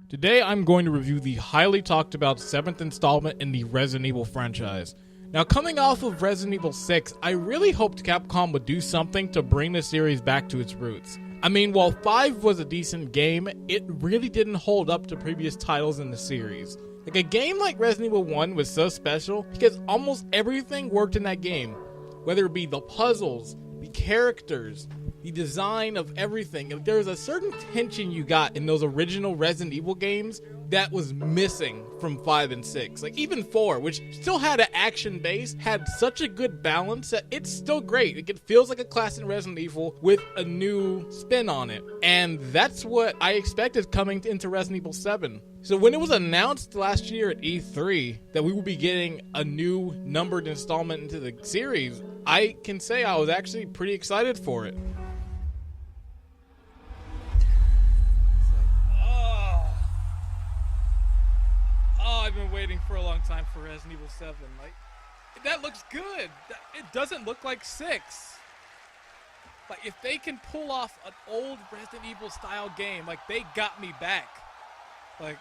Today I'm going to review the highly talked about 7th installment in the Resident Evil franchise. Now, coming off of Resident Evil 6, I really hoped Capcom would do something to bring the series back to its roots. I mean, while 5 was a decent game, it really didn't hold up to previous titles in the series. Like, a game like Resident Evil 1 was so special because almost everything worked in that game. Whether it be the puzzles, the characters, the design of everything. Like, there was a certain tension you got in those original Resident Evil games that was missing from 5 and 6. Like, even 4, which still had an action base, had such a good balance that it's still great. Like, it feels like a classic Resident Evil with a new spin on it. And that's what I expected coming into Resident Evil 7. So when it was announced last year at E3 that we would be getting a new numbered installment into the series, I can say I was actually pretty excited for it. I've been waiting for a long time for Resident Evil 7. Like, that looks good. It doesn't look like 6. Like, if they can pull off an old Resident Evil style game, like, they got me back. Like,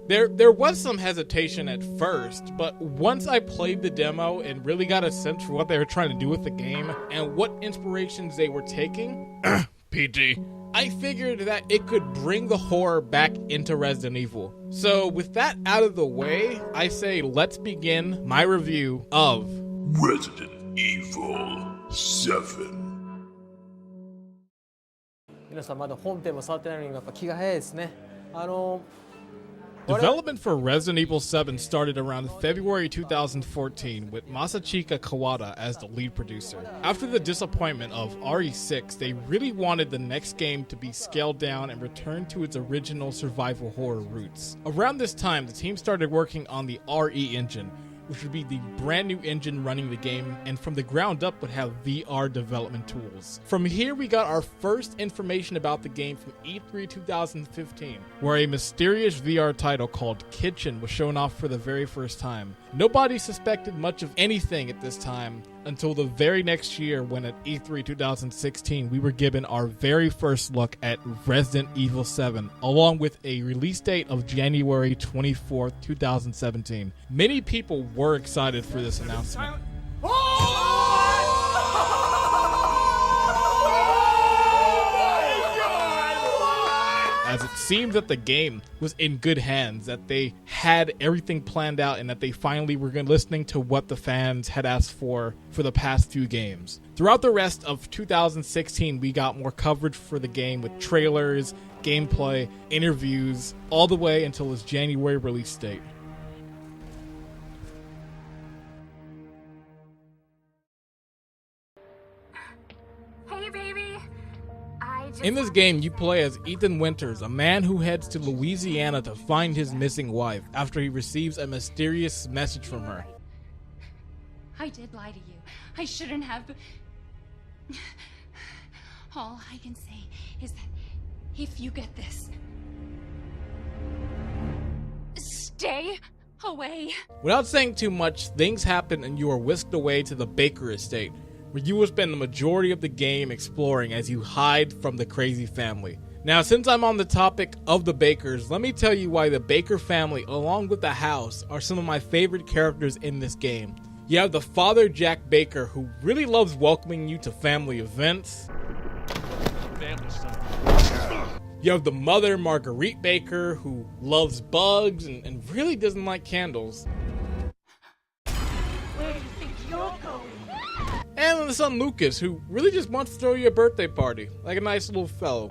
there was some hesitation at first, but once I played the demo and really got a sense for what they were trying to do with the game and what inspirations they were taking, PT, I figured that it could bring the horror back into Resident Evil. So with that out of the way, I say let's begin my review of Resident Evil 7. 皆さんまだ本編も触ってないのにやっぱ気が早いですね。Development for Resident Evil 7 started around February 2014 with Masachika Kawada as the lead producer. After the disappointment of RE6, they really wanted the next game to be scaled down and return to its original survival horror roots. Around this time, the team started working on the RE engine, which would be the brand new engine running the game, and from the ground up would have VR development tools. From here, we got our first information about the game from E3 2015, where a mysterious VR title called Kitchen was shown off for the very first time. Nobody suspected much of anything at this time until the very next year when at E3 2016 we were given our very first look at Resident Evil 7, along with a release date of January 24th, 2017. Many people were excited for this announcement. As it seemed that the game was in good hands, that they had everything planned out, and that they finally were listening to what the fans had asked for the past few games. Throughout the rest of 2016, we got more coverage for the game with trailers, gameplay, interviews, all the way until its January release date. Hey, baby. In this game, you play as Ethan Winters, a man who heads to Louisiana to find his missing wife after he receives a mysterious message from her. I did lie to you. I shouldn't have. All I can say is that if you get this, stay away. Without saying too much, things happen and you are whisked away to the Baker estate, where you will spend the majority of the game exploring as you hide from the crazy family. Now, since I'm on the topic of the Bakers, let me tell you why the Baker family, along with the house, are some of my favorite characters in this game. You have the father, Jack Baker, who really loves welcoming you to family events. You have the mother, Marguerite Baker, who loves bugs and really doesn't like candles. Where do you think you're going? And then the son, Lucas, who really just wants to throw you a birthday party, like a nice little fellow.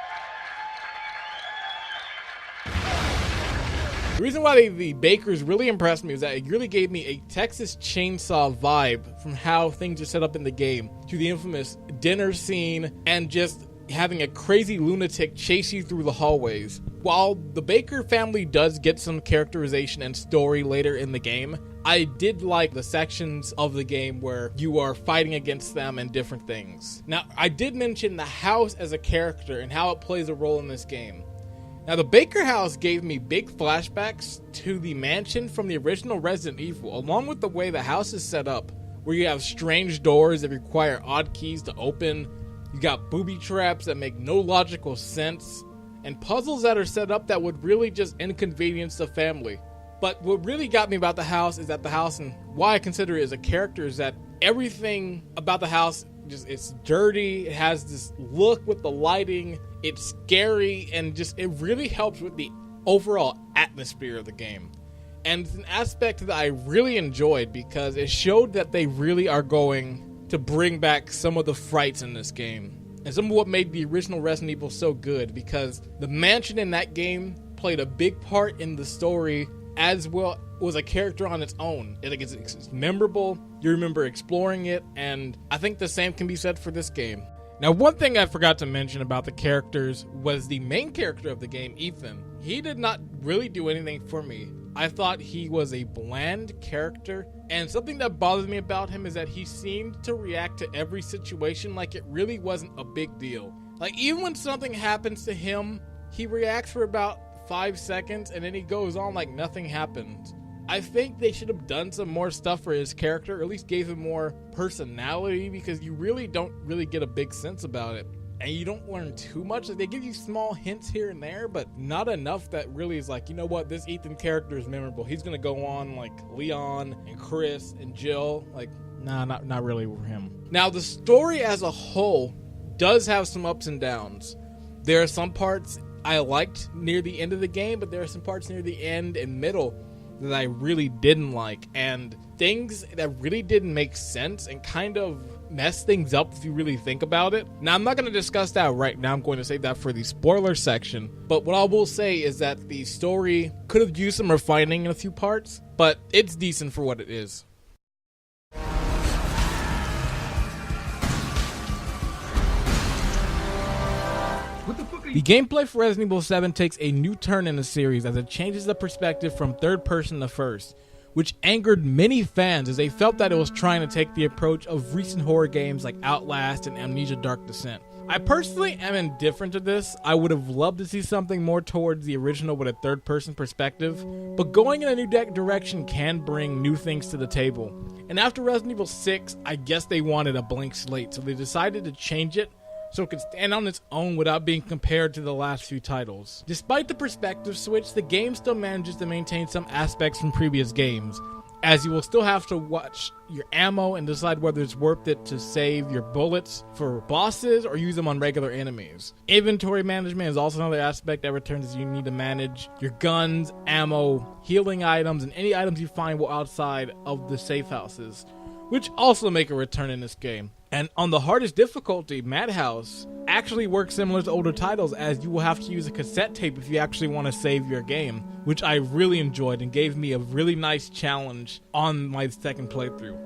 The reason why the Bakers really impressed me is that it really gave me a Texas Chainsaw vibe from how things are set up in the game, to the infamous dinner scene and just having a crazy lunatic chase you through the hallways. While the Baker family does get some characterization and story later in the game, I did like the sections of the game where you are fighting against them and different things. Now, I did mention the house as a character and how it plays a role in this game. Now, the Baker house gave me big flashbacks to the mansion from the original Resident Evil, along with the way the house is set up, where you have strange doors that require odd keys to open, You got booby traps that make no logical sense, and puzzles that are set up that would really just inconvenience the family. But what really got me about the house is that the house, and why I consider it as a character, is that everything about the house, just it's dirty, it has this look with the lighting, it's scary, and just it really helps with the overall atmosphere of the game. And it's an aspect that I really enjoyed because it showed that they really are going to bring back some of the frights in this game. And some of what made the original Resident Evil so good, because the mansion in that game played a big part in the story, as well was a character on its own. It's memorable, you remember exploring it, and I think the same can be said for this game. Now, one thing I forgot to mention about the characters was the main character of the game, Ethan. He did not really do anything for me. I thought he was a bland character, and something that bothers me about him is that he seemed to react to every situation like it really wasn't a big deal. Like, even when something happens to him, he reacts for about 5 seconds and then he goes on like nothing happened. I think they should have done some more stuff for his character, or at least gave him more personality, because you really don't get a big sense about it. And you don't learn too much. Like, they give you small hints here and there, but not enough that really is like, you know what, this Ethan character is memorable. He's gonna go on like Leon and Chris and Jill. Like, nah, not really for him. Now, the story as a whole does have some ups and downs. There are some parts I liked near the end of the game, but there are some parts near the end and middle that I really didn't like, and things that really didn't make sense and kind of mess things up if you really think about it. Now, I'm not going to discuss that right now. I'm going to save that for the spoiler section, but what I will say is that the story could have used some refining in a few parts, but it's decent for what it is. The gameplay for Resident Evil 7 takes a new turn in the series as it changes the perspective from third person to first, which angered many fans as they felt that it was trying to take the approach of recent horror games like Outlast and Amnesia Dark Descent. I personally am indifferent to this. I would have loved to see something more towards the original with a third person perspective, but going in a new direction can bring new things to the table. And after Resident Evil 6, I guess they wanted a blank slate, so they decided to change it so it could stand on its own without being compared to the last few titles. Despite the perspective switch, the game still manages to maintain some aspects from previous games, as you will still have to watch your ammo and decide whether it's worth it to save your bullets for bosses or use them on regular enemies. Inventory management is also another aspect that returns as you need to manage your guns, ammo, healing items, and any items you find while outside of the safe houses, which also make a return in this game. And on the hardest difficulty, Madhouse actually works similar to older titles, as you will have to use a cassette tape if you actually want to save your game, which I really enjoyed and gave me a really nice challenge on my second playthrough.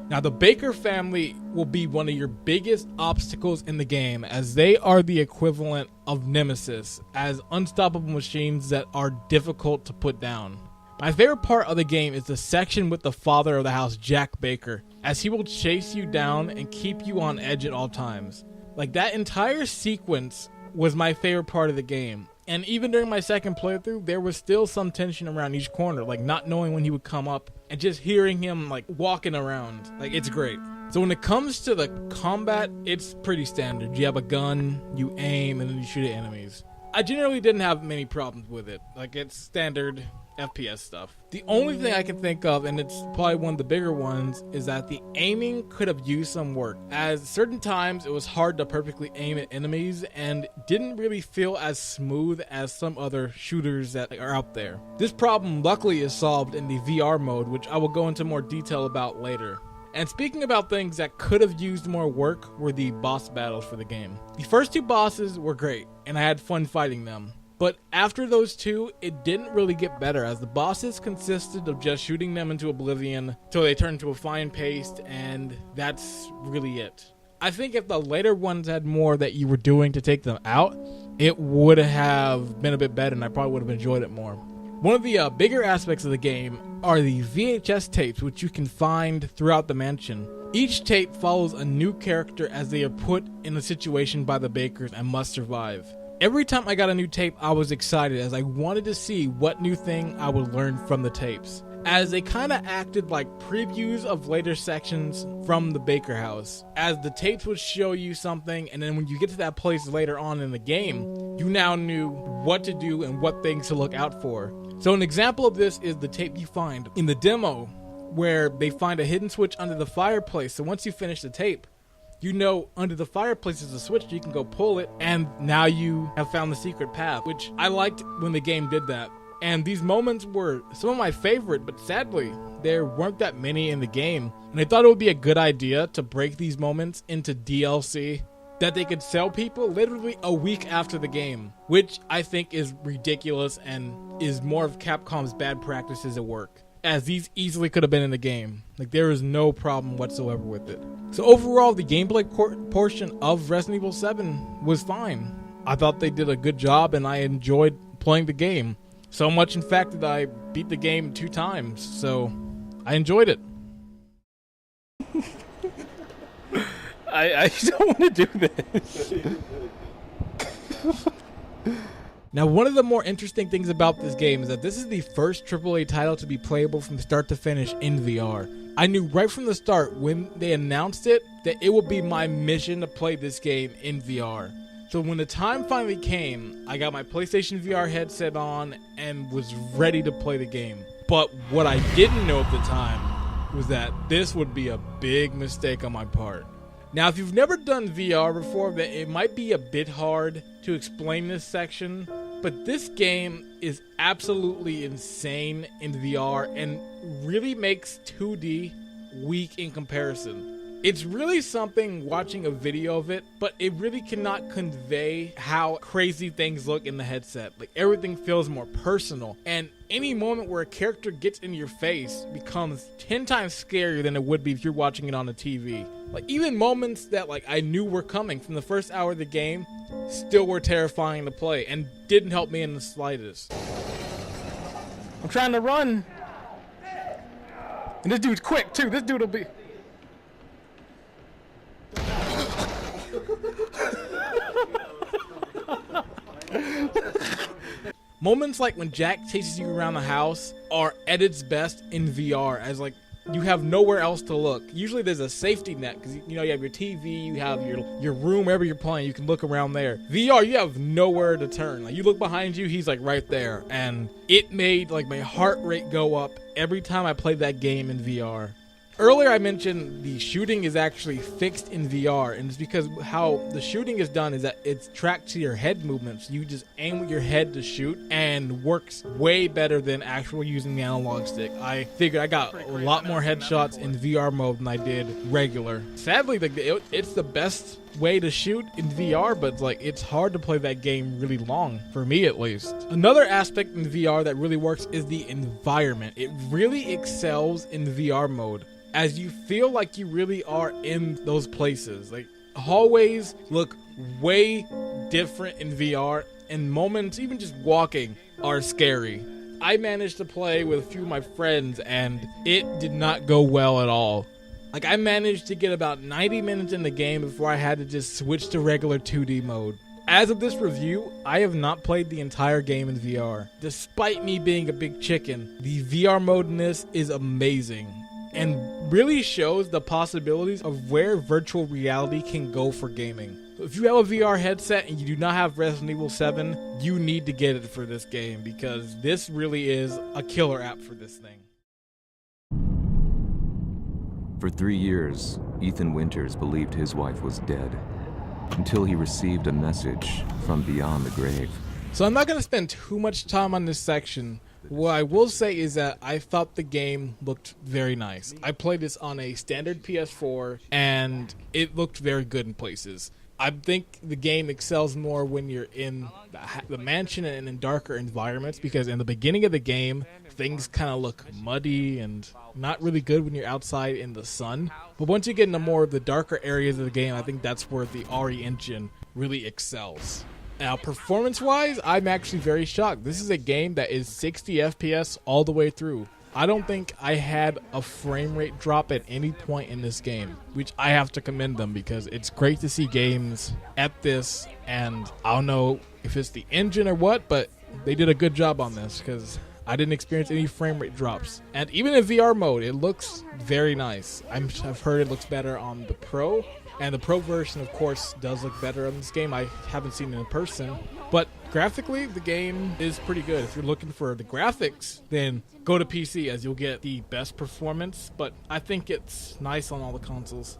Now, the Baker family will be one of your biggest obstacles in the game, as they are the equivalent of Nemesis, as unstoppable machines that are difficult to put down. My favorite part of the game is the section with the father of the house, Jack Baker, as he will chase you down and keep you on edge at all times. Like, that entire sequence was my favorite part of the game. And even during my second playthrough, there was still some tension around each corner, like not knowing when he would come up and just hearing him like walking around. Like, it's great. So when it comes to the combat, it's pretty standard. You have a gun, you aim, and then you shoot at enemies. I generally didn't have many problems with it. Like, it's standard FPS stuff. The only thing I can think of, and it's probably one of the bigger ones, is that the aiming could have used some work, as certain times it was hard to perfectly aim at enemies and didn't really feel as smooth as some other shooters that are out there. This problem luckily is solved in the VR mode, which I will go into more detail about later. And speaking about things that could have used more work were the boss battles for the game. The first two bosses were great, and I had fun fighting them. But after those two, it didn't really get better, as the bosses consisted of just shooting them into oblivion till they turned to a fine paste, and that's really it. I think if the later ones had more that you were doing to take them out, it would have been a bit better, and I probably would have enjoyed it more. One of the bigger aspects of the game are the VHS tapes, which you can find throughout the mansion. Each tape follows a new character as they are put in a situation by the Bakers and must survive. Every time I got a new tape, I was excited, as I wanted to see what new thing I would learn from the tapes. as they kind of acted like previews of later sections from the Baker house, as the tapes would show you something, and then when you get to that place later on in the game, you now knew what to do and what things to look out for. So an example of this is the tape you find in the demo where they find a hidden switch under the fireplace. So once you finish the tape, you know under the fireplace is a switch, you can go pull it, and now you have found the secret path, which I liked when the game did that. And these moments were some of my favorite, but sadly, there weren't that many in the game. And I thought it would be a good idea to break these moments into DLC that they could sell people literally a week after the game, which I think is ridiculous and is more of Capcom's bad practices at work, as these easily could have been in the game. Like, there is no problem whatsoever with it. So overall, the gameplay portion of Resident Evil 7 was fine. I thought they did a good job, and I enjoyed playing the game. So much, in fact, that I beat the game 2 times, so I enjoyed it. I don't want to do this. Now, one of the more interesting things about this game is that this is the first AAA title to be playable from start to finish in VR. I knew right from the start when they announced it that it would be my mission to play this game in VR. So when the time finally came, I got my PlayStation VR headset on and was ready to play the game. But what I didn't know at the time was that this would be a big mistake on my part. Now, if you've never done VR before, it might be a bit hard to explain this section, but this game is absolutely insane in VR and really makes 2D weak in comparison. It's really something watching a video of it, but it really cannot convey how crazy things look in the headset. Like, everything feels more personal, and any moment where a character gets in your face becomes 10 times scarier than it would be if you're watching it on a TV. Like, even moments that I knew were coming from the first hour of the game still were terrifying to play and didn't help me in the slightest. I'm trying to run. And this dude's quick, too. This dude will be... Moments like when Jack chases you around the house are at its best in VR, as you have nowhere else to look. Usually there's a safety net because you have your TV, you have your room, wherever you're playing, you can look around there. VR, you have nowhere to turn. Like, you look behind you, he's right there, and it made my heart rate go up every time I played that game in VR. Earlier I mentioned the shooting is actually fixed in VR, and it's because how the shooting is done is that it's tracked to your head movements. You just aim with your head to shoot, and works way better than actual using the analog stick. I figured I got a lot more headshots in VR mode than I did regular. Sadly, it's the best way to shoot in VR, but it's hard to play that game really long, for me at least. Another aspect in VR that really works is the environment. It really excels in VR mode, as you feel like you really are in those places. Hallways look way different in VR, and moments, even just walking, are scary. I managed to play with a few of my friends, and it did not go well at all. I managed to get about 90 minutes in the game before I had to just switch to regular 2D mode. As of this review, I have not played the entire game in VR. Despite me being a big chicken, the VR mode in this is amazing, and really shows the possibilities of where virtual reality can go for gaming. So if you have a VR headset and you do not have Resident Evil 7, you need to get it for this game, because this really is a killer app for this thing. For 3 years, Ethan Winters believed his wife was dead, until he received a message from beyond the grave. So I'm not going to spend too much time on this section. What I will say is that I thought the game looked very nice. I played this on a standard PS4, and it looked very good in places. I think the game excels more when you're in the mansion and in darker environments, because in the beginning of the game, things kind of look muddy and not really good when you're outside in the sun. But once you get into more of the darker areas of the game, I think that's where the RE engine really excels. Now, performance-wise, I'm actually very shocked. This is a game that is 60 FPS all the way through. I don't think I had a frame rate drop at any point in this game, which I have to commend them, because it's great to see games at this, and I don't know if it's the engine or what, but they did a good job on this, because I didn't experience any frame rate drops. And even in VR mode, it looks very nice. I've heard it looks better on the Pro. And the Pro version, of course, does look better on this game. I haven't seen it in person. But graphically, the game is pretty good. If you're looking for the graphics, then go to PC as you'll get the best performance. But I think it's nice on all the consoles.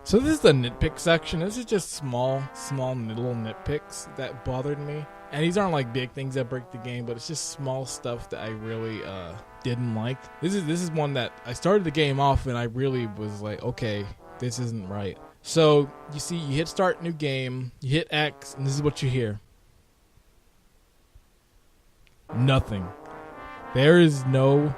So this is the nitpick section. This is just small little nitpicks that bothered me. And these aren't like big things that break the game, but it's just small stuff that I really didn't like. This is one that I started the game off and I really was like, okay, this isn't right. So you see, you hit start new game, you hit X, and this is what you hear. Nothing. There is no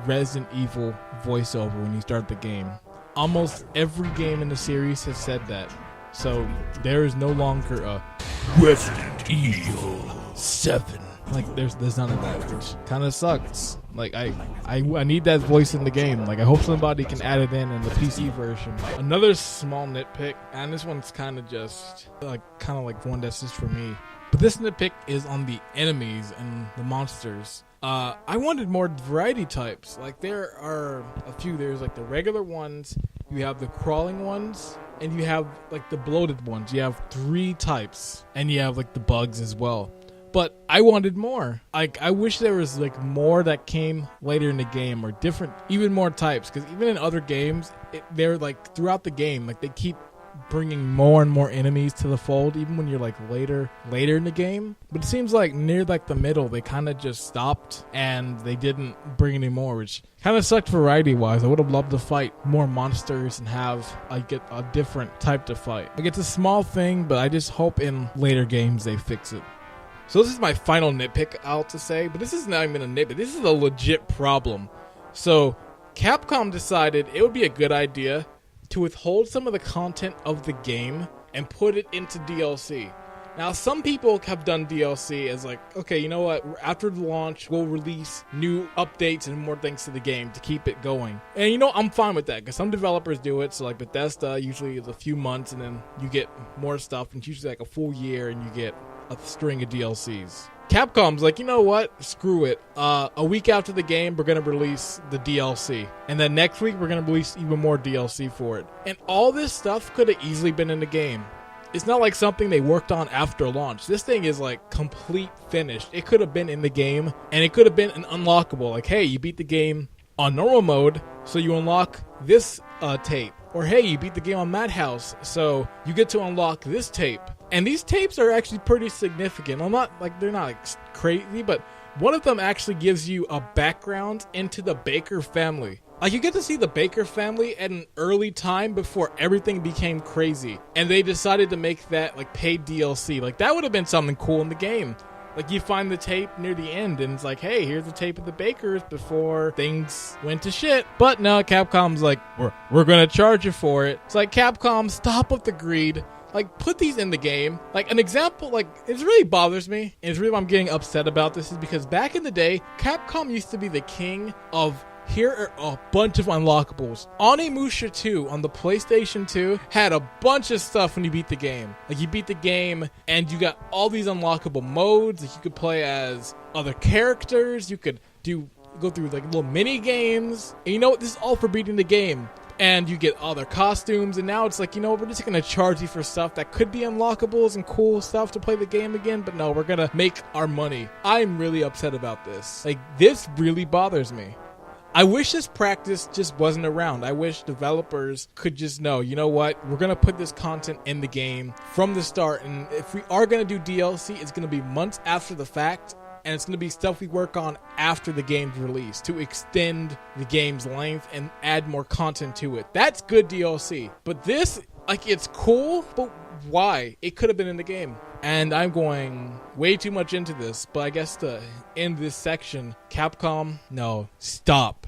Resident Evil voiceover when you start the game. Almost every game in the series has said that. So there is no longer a Resident Evil VII. like there's none of that, which kind of sucks. Like I need that voice in the game. Like I hope somebody can add it in the PC version. Another small nitpick, and this one's kind of like one that's just for me. But this nitpick is on the enemies and the monsters. I wanted more variety types. Like there are a few. There's like the regular ones, you have the crawling ones, and you have like the bloated ones. You have 3 types, and you have like the bugs as well. But I wanted more. Like I wish there was like more that came later in the game, or different, even more types. Because even in other games, they're like throughout the game, like they keep bringing more and more enemies to the fold, even when you're like later in the game. But it seems like near like the middle, they kind of just stopped and they didn't bring any more, which kind of sucked variety wise. I would have loved to fight more monsters and have get a different type to fight. Like it's a small thing, but I just hope in later games they fix it. So this is my final nitpick out to say, but this is not even a nitpick. This is a legit problem. So Capcom decided it would be a good idea to withhold some of the content of the game and put it into DLC. Now, some people have done DLC as like, okay, you know what? After the launch, we'll release new updates and more things to the game to keep it going. And you know, I'm fine with that because some developers do it. So like Bethesda usually is a few months and then you get more stuff, and it's usually like a full year and you get a string of DLCs. Capcom's like, you know what? Screw it. A week after the game, we're going to release the DLC. And then next week, we're going to release even more DLC for it. And all this stuff could have easily been in the game. It's not like something they worked on after launch. This thing is like complete finished. It could have been in the game, and it could have been an unlockable. Like, hey, you beat the game on normal mode, so you unlock this tape. Or hey, you beat the game on Madhouse, so you get to unlock this tape. And these tapes are actually pretty significant. I'm not like, they're not like crazy, but one of them actually gives you a background into the Baker family. Like you get to see the Baker family at an early time before everything became crazy. And they decided to make that like paid DLC. Like that would have been something cool in the game. Like you find the tape near the end and it's like, hey, here's the tape of the Bakers before things went to shit. But no, Capcom's like, we're gonna charge you for it. It's like, Capcom, stop with the greed. Like, put these in the game. Like, an example, like, it really bothers me, and it's really why I'm getting upset about this, is because back in the day, Capcom used to be the king of, here are a bunch of unlockables. Onimusha 2 on the PlayStation 2 had a bunch of stuff when you beat the game. Like, you beat the game, and you got all these unlockable modes. Like, you could play as other characters. You could go through, like, little mini games. And you know what? This is all for beating the game. And you get other costumes, and now it's like, you know, we're just gonna charge you for stuff that could be unlockables and cool stuff to play the game again, but no, we're gonna make our money. I'm really upset about this. Like, this really bothers me. I wish this practice just wasn't around. I wish developers could just know, you know what, we're gonna put this content in the game from the start, and if we are gonna do DLC, it's gonna be months after the fact, and it's going to be stuff we work on after the game's release to extend the game's length and add more content to it. That's good DLC. But this, like, it's cool, but why? It could have been in the game. And I'm going way too much into this, but I guess to end this section, Capcom, no, stop.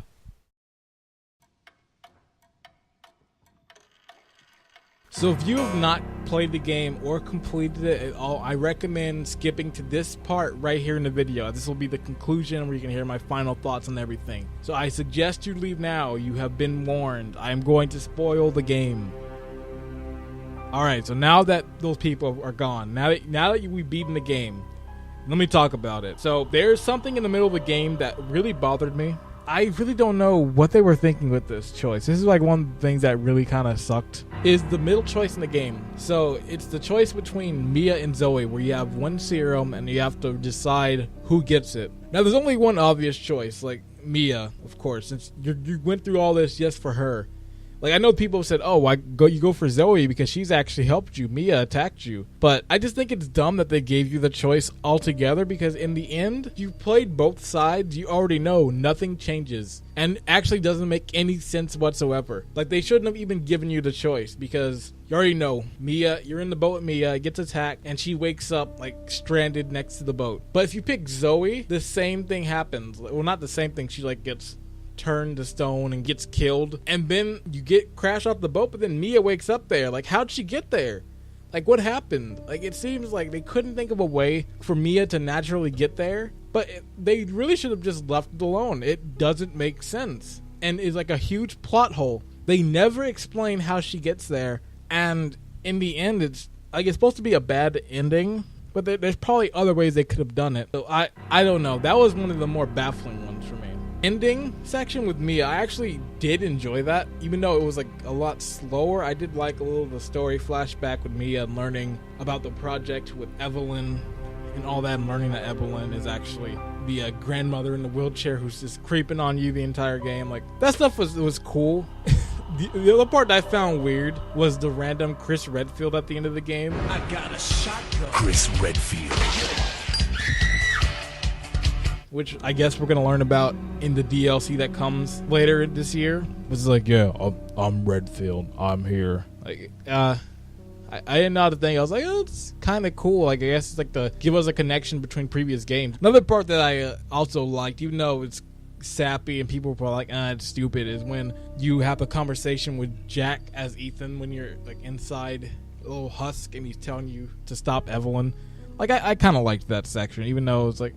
So if you have not played the game or completed it at all, I recommend skipping to this part right here in the video. This will be the conclusion where you can hear my final thoughts on everything. So I suggest you leave now. You have been warned. I am going to spoil the game. All right, so now that those people are gone, now that we've beaten the game, let me talk about it. So there's something in the middle of the game that really bothered me. I really don't know what they were thinking with this choice. This is like one of the things that really kind of sucked, is the middle choice in the game. So it's the choice between Mia and Zoe, where you have one serum and you have to decide who gets it. Now there's only one obvious choice, like Mia, of course, since you went through all this just for her. Like, I know people have said, oh, you go for Zoe because she's actually helped you. Mia attacked you. But I just think it's dumb that they gave you the choice altogether, because in the end, you played both sides. You already know nothing changes. And actually doesn't make any sense whatsoever. Like, they shouldn't have even given you the choice, because you already know Mia, you're in the boat with Mia, gets attacked, and she wakes up, like, stranded next to the boat. But if you pick Zoe, the same thing happens. Well, not the same thing. She, like, gets turned to stone and gets killed, and then you get crashed off the boat, but then Mia wakes up there. Like, how'd she get there? Like, what happened? Like, it seems like they couldn't think of a way for Mia to naturally get there, but they really should have just left it alone. It doesn't make sense, and is like a huge plot hole. They never explain how she gets there, and in the end, it's like, it's supposed to be a bad ending, but there's probably other ways they could have done it. So I don't know. That was one of the more baffling ones for me. Ending section with Mia, I actually did enjoy that, even though it was like a lot slower. I did like a little of the story flashback with Mia and learning about the project with Evelyn and all that, and learning that Evelyn is actually the grandmother in the wheelchair who's just creeping on you the entire game. Like, that stuff was cool. The other part that I found weird was the random Chris Redfield at the end of the game. I got a shotgun. Chris Redfield. Which I guess we're going to learn about in the DLC that comes later this year. It's like, yeah, I'm Redfield. I'm here. Like, I didn't know how to think. I was like, oh, it's kind of cool. Like, I guess it's like to give us a connection between previous games. Another part that I also liked, even though it's sappy and people were probably like, it's stupid, is when you have a conversation with Jack as Ethan when you're like inside a little husk and he's telling you to stop Evelyn. Like, I kind of liked that section, even though it's like,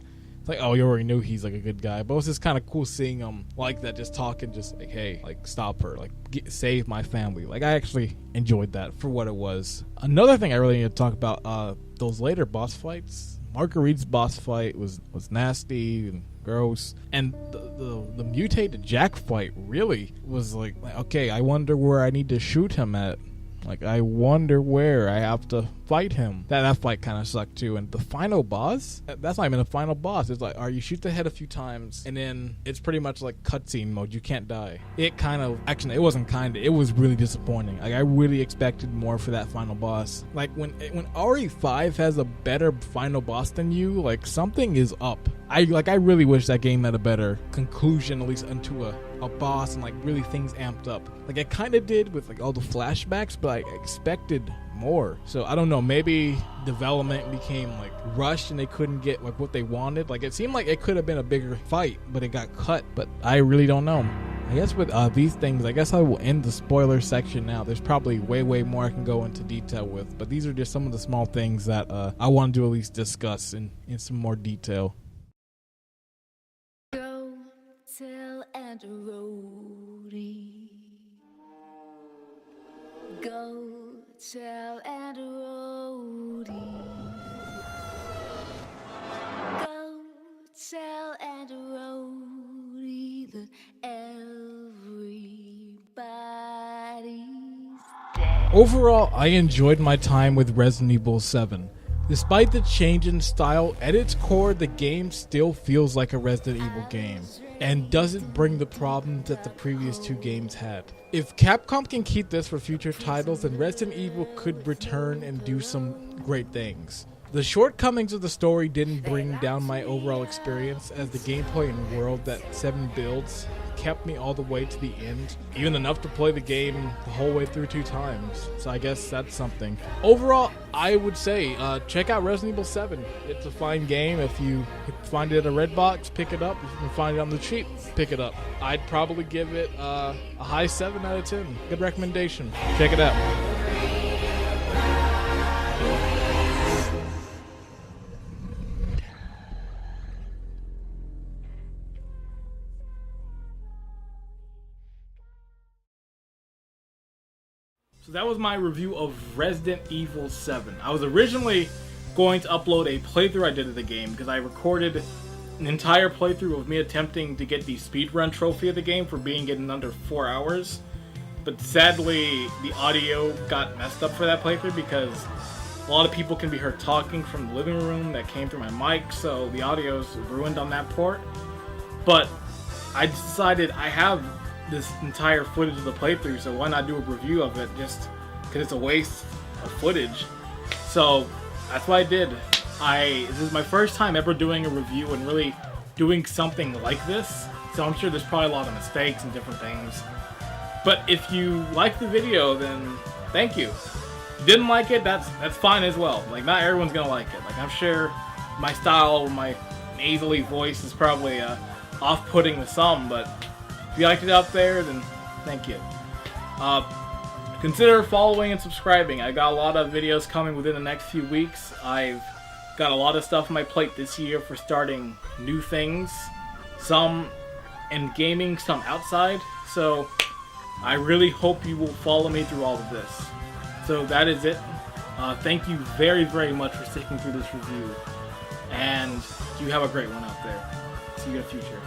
oh, you already knew he's like a good guy, but it was just kind of cool seeing him like that, just talking, just like, hey, like, stop her, like, save my family. Like, I actually enjoyed that for what it was. Another thing I really need to talk about, those later boss fights. Marguerite's boss fight was nasty and gross, and the mutated Jack fight really was like, okay, I wonder where I need to shoot him at. Like, I wonder where I have to fight him. That fight kind of sucked too. And the final boss, that's not even a final boss. It's like, you shoot the head a few times, and then it's pretty much like cutscene mode. You can't die. It kind of, actually, it wasn't kind of, it was really disappointing. Like, I really expected more for that final boss. Like, when RE5 has a better final boss than you, like, something is up. I really wish that game had a better conclusion, at least into a boss, and like really things amped up. Like, I kind of did with like all the flashbacks, but I expected more. So I don't know, maybe development became like rushed and they couldn't get like what they wanted. Like, it seemed like it could have been a bigger fight, but it got cut. But I really don't know. I guess with these things, I guess I will end the spoiler section now. There's probably way more I can go into detail with, but these are just some of the small things that I wanted to at least discuss in some more detail. Go tell and roadie. Go tell and roadie. Go tell and roadie that everybody's dead. Overall, I enjoyed my time with Resident Evil 7. Despite the change in style, at its core, the game still feels like a Resident Evil game, and doesn't bring the problems that the previous two games had. If Capcom can keep this for future titles, then Resident Evil could return and do some great things. The shortcomings of the story didn't bring down my overall experience, as the gameplay and world that 7 builds kept me all the way to the end, even enough to play the game the whole way through 2 times. So I guess that's something. Overall, I would say check out Resident Evil 7. It's a fine game. If you find it at a Redbox, pick it up. If you can find it on the cheap, pick it up. I'd probably give it a high 7 out of 10. Good recommendation. Check it out. So that was my review of Resident Evil 7. I was originally going to upload a playthrough I did of the game because I recorded an entire playthrough of me attempting to get the speedrun trophy of the game for being in under 4 hours. But sadly, the audio got messed up for that playthrough because a lot of people can be heard talking from the living room that came through my mic, so the audio's ruined on that port. But I decided I have this entire footage of the playthrough, so why not do a review of it just because it's a waste of footage. So that's what I did. This is my first time ever doing a review and really doing something like this, so I'm sure there's probably a lot of mistakes and different things. But if you like the video, then thank you. If you didn't like it, that's fine as well. Like, not everyone's gonna like it. Like, I'm sure my style, my nasally voice is probably off-putting to some, but if you liked it out there, then thank you. Consider following and subscribing. I got a lot of videos coming within the next few weeks. I've got a lot of stuff on my plate this year for starting new things. Some in gaming, some outside. So I really hope you will follow me through all of this. So that is it. Thank you very, very much for sticking through this review. And you have a great one out there. See you in the future.